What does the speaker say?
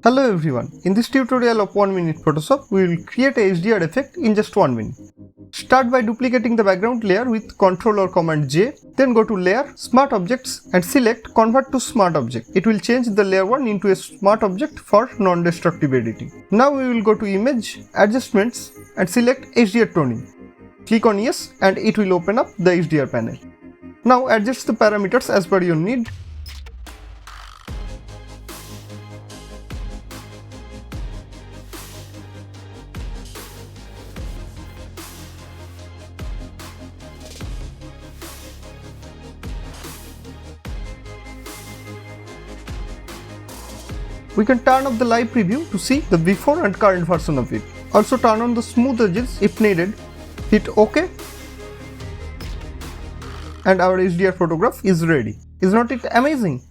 Hello everyone, in this tutorial of 1 minute Photoshop, we will create a HDR effect in just 1 minute. Start by duplicating the background layer with Ctrl or Command J, then go to Layer, Smart Objects and select Convert to Smart Object. It will change the layer 1 into a smart object for non-destructive editing. Now we will go to Image Adjustments and select HDR Toning. Click on Yes and it will open up the HDR panel. Now adjust the parameters as per your need. We can turn off the live preview to see the before and current version of it. Also turn on the smooth edges if needed. Hit OK. And our HDR photograph is ready. Is not it amazing?